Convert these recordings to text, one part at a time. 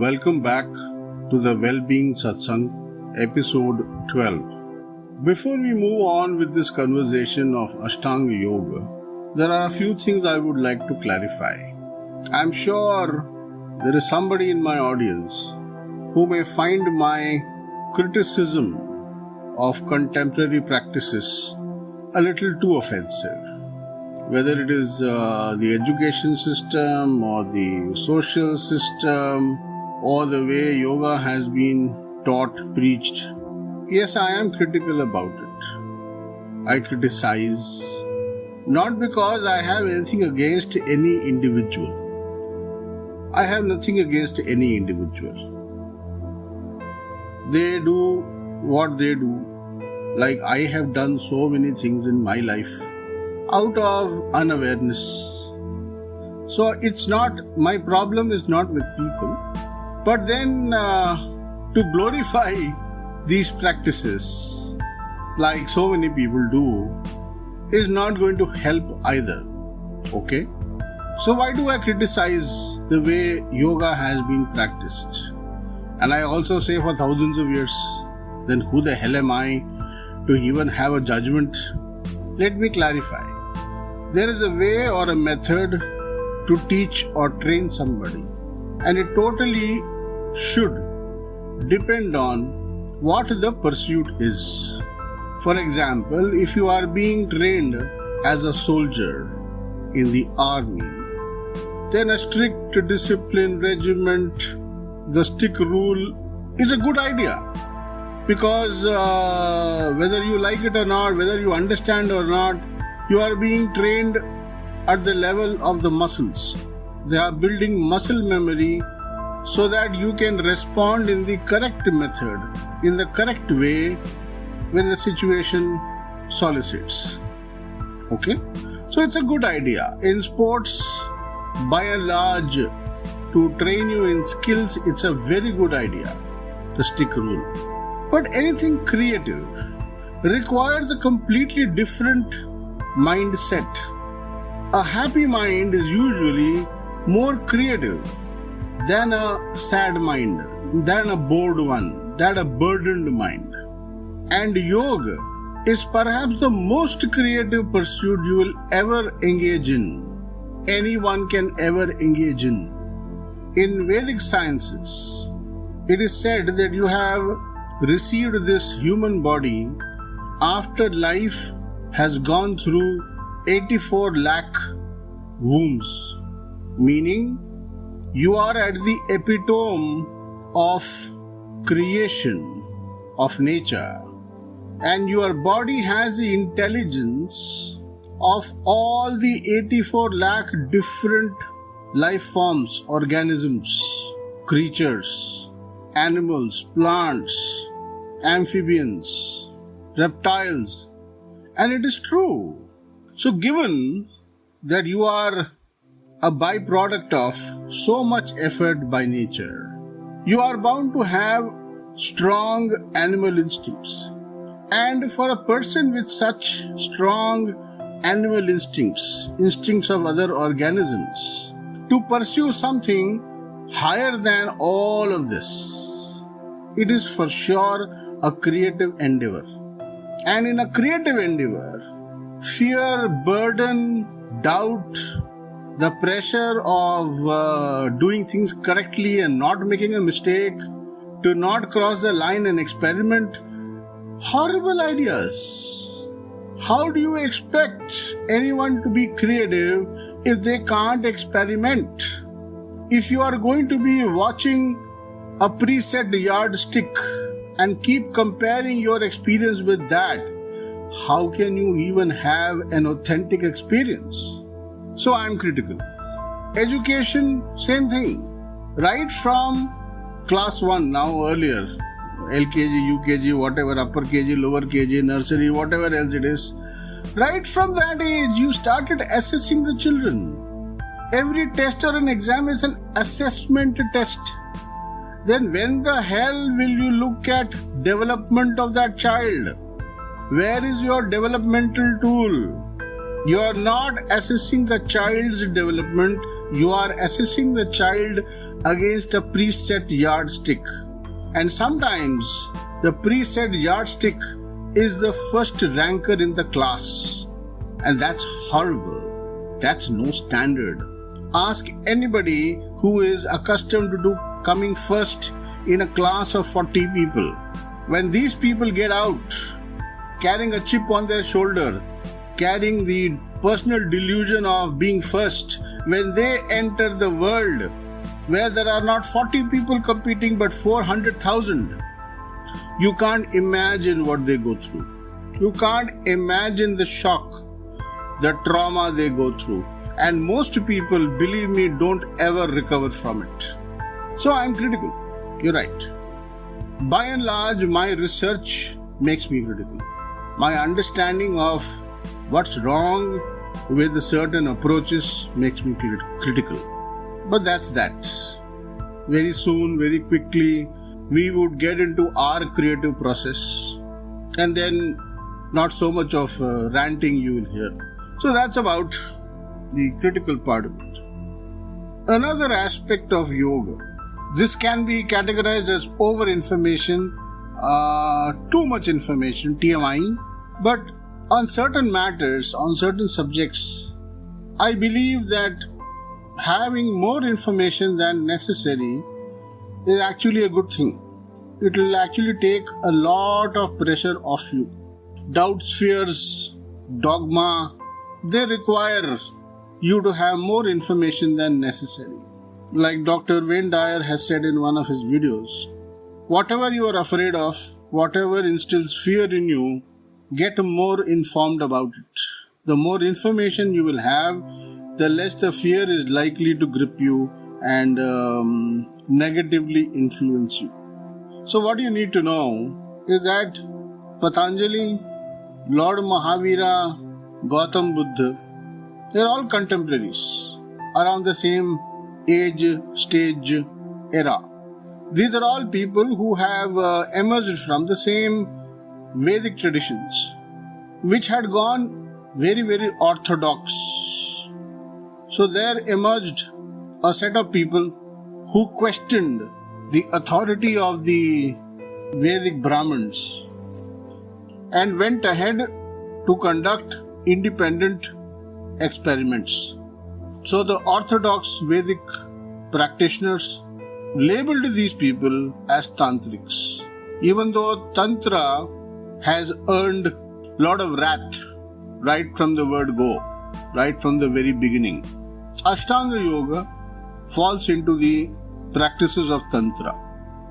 Welcome back to the Wellbeing Satsang, episode 12. Before we move on with this conversation of Ashtanga Yoga, there are a few things I would like to clarify. I'm sure there is somebody in my audience who may find my criticism of contemporary practices a little too offensive. Whether it is the education system or the social system or the way yoga has been taught, preached. Yes, I am critical about it. I criticize not because I have anything against any individual. I have nothing against any individual. They do what they do, like I have done so many things in my life out of unawareness. So it's not, my problem is not with people. But then to glorify these practices like so many people do is not going to help either. Okay? So why do I criticize the way yoga has been practiced? And I also say for thousands of years, then who the hell am I to even have a judgment? Let me clarify. There is a way or a method to teach or train somebody, and it totally should depend on what the pursuit is. For example, if you are being trained as a soldier in the army, then a strict discipline regiment, the stick rule is a good idea. Because whether you like it or not, whether you understand or not, you are being trained at the level of the muscles. They are building muscle memory so that you can respond in the correct method, in the correct way when the situation solicits. Okay? So it's a good idea. In sports, by and large, to train you in skills, it's a very good idea, the stick rule. But anything creative requires a completely different mindset. A happy mind is usually more creative than a sad mind, than a bored one, than a burdened mind. And yoga is perhaps the most creative pursuit you will ever engage in. Anyone can ever engage in. In Vedic sciences, it is said that you have received this human body after life has gone through 84 lakh wombs, meaning you are at the epitome of creation, of nature, and your body has the intelligence of all the 84 lakh different life forms, organisms, creatures, animals, plants, amphibians, reptiles, and it is true. So given that you are a byproduct of so much effort by nature, you are bound to have strong animal instincts. And for a person with such strong animal instincts, instincts of other organisms, to pursue something higher than all of this, it is for sure a creative endeavor. And in a creative endeavor, fear, burden, doubt, the pressure of doing things correctly and not making a mistake, to not cross the line and experiment, horrible ideas. How do you expect anyone to be creative if they can't experiment? If you are going to be watching a preset yardstick and keep comparing your experience with that, how can you even have an authentic experience? So I am critical. Education, same thing. Right from class 1, now earlier, LKG, UKG, whatever, upper KG, lower KG, nursery, whatever else it is. Right from that age, you started assessing the children. Every test or an exam is an assessment test. Then when the hell will you look at development of that child? Where is your developmental tool? You are not assessing the child's development, you are assessing the child against a preset yardstick. And sometimes the preset yardstick is the first ranker in the class. And that's horrible. That's no standard. Ask anybody who is accustomed to coming first in a class of 40 people. When these people get out, carrying a chip on their shoulder, carrying the personal delusion of being first, when they enter the world where there are not 40 people competing but 400,000, you can't imagine what they go through. You can't imagine the shock, the trauma they go through. And most people, believe me, don't ever recover from it. So I'm critical. You're right. By and large, my research makes me critical. My understanding of what's wrong with certain approaches makes me critical. But that's that. Very soon, very quickly, we would get into our creative process. And then not so much of ranting you will hear. So that's about the critical part of it. Another aspect of yoga. This can be categorized as over-information, too much information, TMI. But on certain matters, on certain subjects, I believe that having more information than necessary is actually a good thing. It will actually take a lot of pressure off you. Doubts, fears, dogma, they require you to have more information than necessary. Like Dr. Wayne Dyer has said in one of his videos, whatever you are afraid of, whatever instills fear in you, get more informed about it. The more information you will have, the less the fear is likely to grip you and negatively influence you. So what you need to know is that Patanjali, Lord Mahavira, Gautam Buddha, they are all contemporaries around the same age, stage, era. These are all people who have emerged from the same Vedic traditions, which had gone very, very orthodox. So there emerged a set of people who questioned the authority of the Vedic Brahmins and went ahead to conduct independent experiments. So the orthodox Vedic practitioners labeled these people as tantrics. Even though Tantra has earned a lot of wrath right from the word go, right from the very beginning. Ashtanga Yoga falls into the practices of Tantra.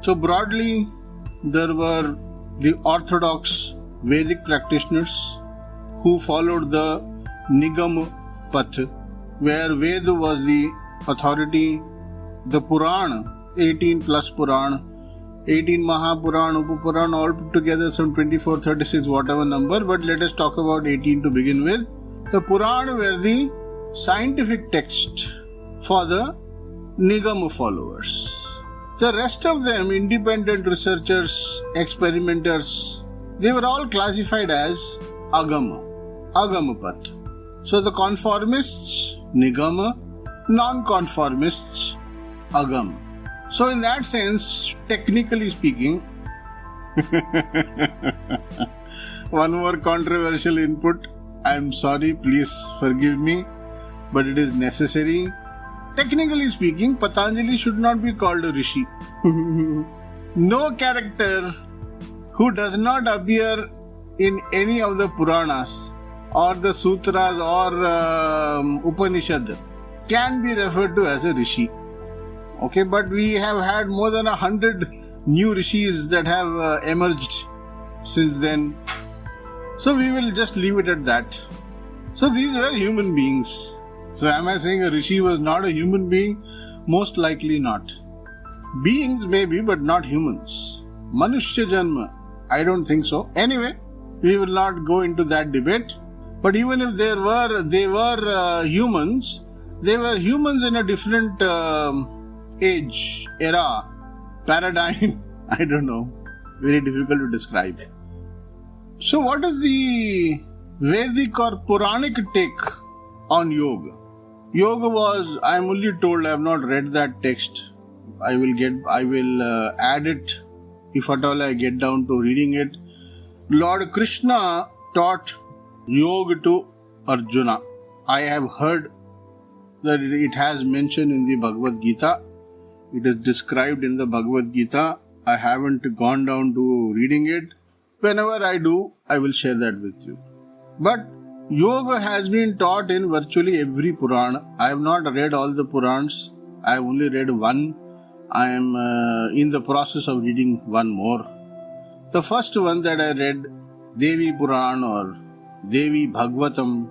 So broadly, there were the orthodox Vedic practitioners who followed the Nigam Path, where Veda was the authority, the Purana, 18 plus Purana, 18 Mahapurana, Upapurana, all put together some 24, 36, whatever number, but let us talk about 18 to begin with. The Purana were the scientific text for the Nigama followers. The rest of them, independent researchers, experimenters, they were all classified as Agama, Agamapat. So the conformists, Nigama, non-conformists, Agama. So in that sense, technically speaking, one more controversial input. I'm sorry, please forgive me, but it is necessary. Technically speaking, Patanjali should not be called a rishi. No character who does not appear in any of the Puranas or the Sutras or Upanishad can be referred to as a rishi. Okay, but we have had more than 100 new rishis that have emerged since then. So we will just leave it at that. So these were human beings. So am I saying a rishi was not a human being? Most likely not. Beings maybe, but not humans. Manushya Janma, I don't think so. Anyway, we will not go into that debate. But even if they were humans, they were humans in a different age, era, paradigm. I don't know. Very difficult to describe. So what is the Vedic or Puranic take on yoga. Yoga was, I am only told, I have not read that text. I will add it if at all I get down to reading it. Lord Krishna taught yoga to Arjuna. I have heard that it has mentioned in the Bhagavad Gita. It is described in the Bhagavad Gita. I haven't gone down to reading it. Whenever I do, I will share that with you. But yoga has been taught in virtually every Purana. I have not read all the Purans. I have only read one. I am in the process of reading one more. The first one that I read, Devi Puran or Devi Bhagavatam.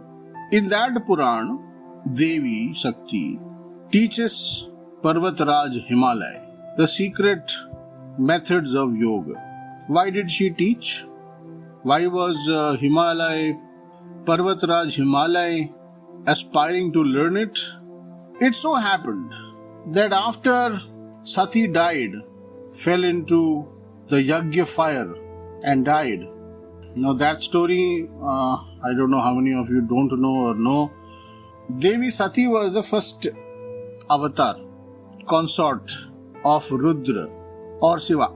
In that Puran, Devi Shakti teaches Parvataraj Himalaya the secret methods of yoga. Why did she teach? Why was Parvataraj Himalaya aspiring to learn it? It so happened that after Sati died, fell into the Yagya fire and died. Now that story, I don't know how many of you don't know or know. Devi Sati was the first avatar, consort of Rudra or Shiva.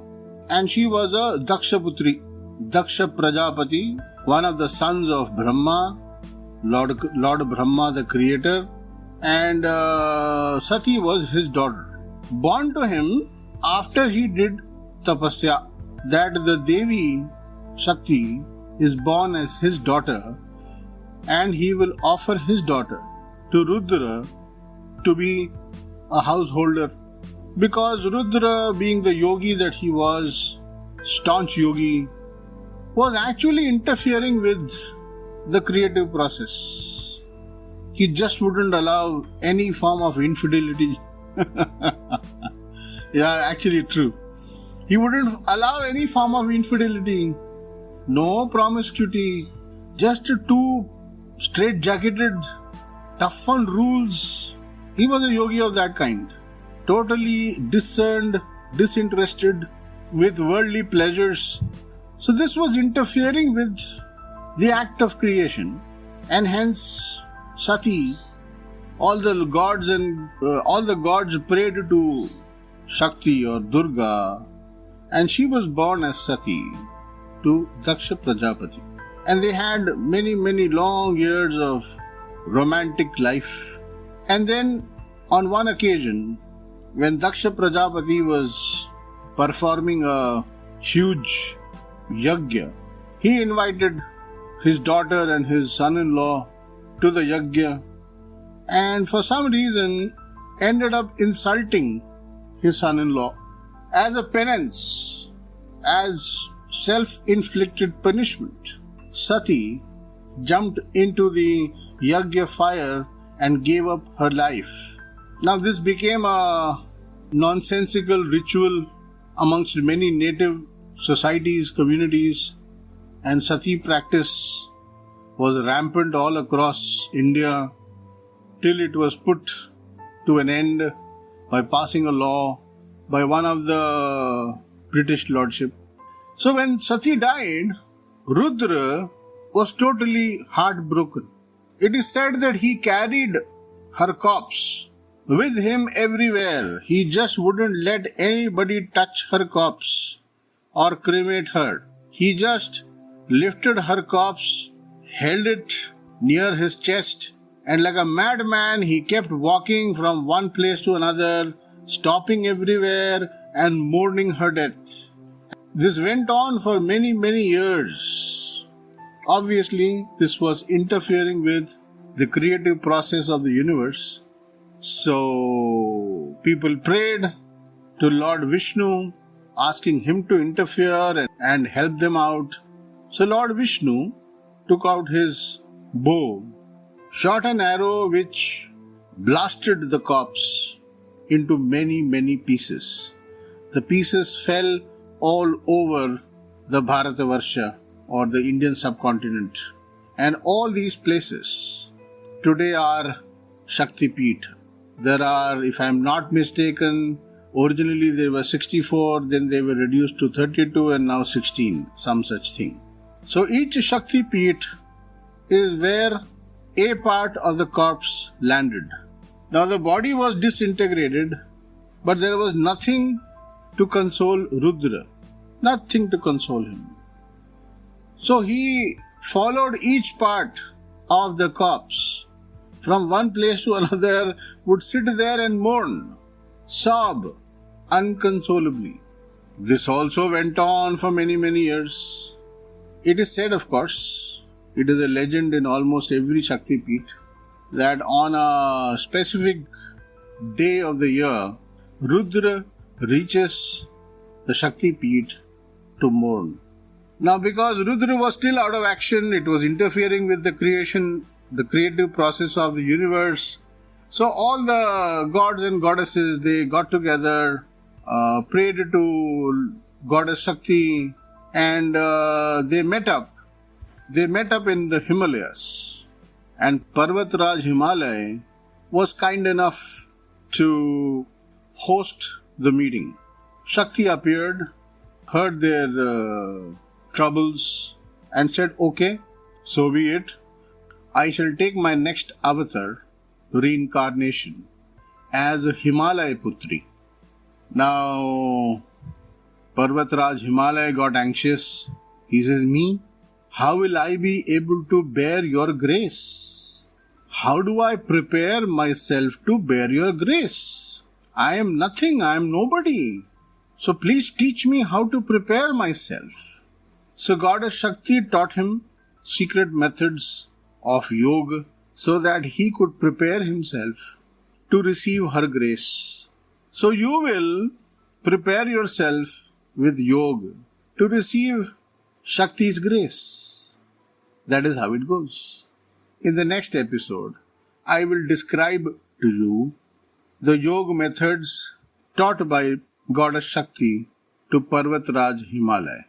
And she was a Daksha Putri, Daksha Prajapati, one of the sons of Brahma, Lord Brahma the creator. And Sati was his daughter. Born to him after he did tapasya, that the Devi Shakti is born as his daughter, and he will offer his daughter to Rudra to be a householder. Because Rudra, being the yogi that he was, staunch yogi, was actually interfering with the creative process. He just wouldn't allow any form of infidelity. Yeah, actually true. He wouldn't allow any form of infidelity, no promiscuity, just two straight-jacketed, toughened rules. He was a yogi of that kind, totally discerned, disinterested with worldly pleasures. So this was interfering with the act of creation, and hence Sati, all the gods prayed to Shakti or Durga, and she was born as Sati to Daksha Prajapati. And they had many, many long years of romantic life. And then on one occasion, when Daksha Prajapati was performing a huge yagya, he invited his daughter and his son-in-law to the yagya, and for some reason ended up insulting his son-in-law. As a penance, as self-inflicted punishment, Sati jumped into the yagya fire and gave up her life. Now this became a nonsensical ritual amongst many native societies, communities, and Sati practice was rampant all across India till it was put to an end by passing a law by one of the British lordship. So when Sati died, Rudra was totally heartbroken. It is said that he carried her corpse with him everywhere. He just wouldn't let anybody touch her corpse or cremate her. He just lifted her corpse, held it near his chest, and like a madman, he kept walking from one place to another, stopping everywhere and mourning her death. This went on for many, many years. Obviously, this was interfering with the creative process of the universe. So, people prayed to Lord Vishnu, asking him to interfere and help them out. So, Lord Vishnu took out his bow, shot an arrow which blasted the corpse into many, many pieces. The pieces fell all over the Bharatavarsha or the Indian subcontinent. And all these places today are Shakti Peeth. There are, if I am not mistaken, originally there were 64, then they were reduced to 32 and now 16, some such thing. So each Shakti Peeth is where a part of the corpse landed. Now the body was disintegrated, but there was nothing to console Rudra, nothing to console him. So he followed each part of the corpse from one place to another, would sit there and mourn, sob unconsolably. This also went on for many, many years. It is said, of course, it is a legend in almost every Shakti Peeth, that on a specific day of the year, Rudra reaches the Shakti Peeth to mourn. Now, because Rudra was still out of action, it was interfering with the creative process of the universe. So all the gods and goddesses, they got together, prayed to Goddess Shakti, and they met up. They met up in the Himalayas. And Parvatraj Himalaya was kind enough to host the meeting. Shakti appeared, heard their troubles, and said, "Okay, so be it. I shall take my next avatar, reincarnation, as a Himalaya Putri." Now, Parvatraj Himalaya got anxious. He says, "Me? How will I be able to bear your grace? How do I prepare myself to bear your grace? I am nothing, I am nobody. So please teach me how to prepare myself." So Goddess Shakti taught him secret methods of yoga so that he could prepare himself to receive her grace. So you will prepare yourself with yoga to receive Shakti's grace. That is how it goes. In the next episode, I will describe to you the yoga methods taught by Goddess Shakti to Parvatraj Himalaya.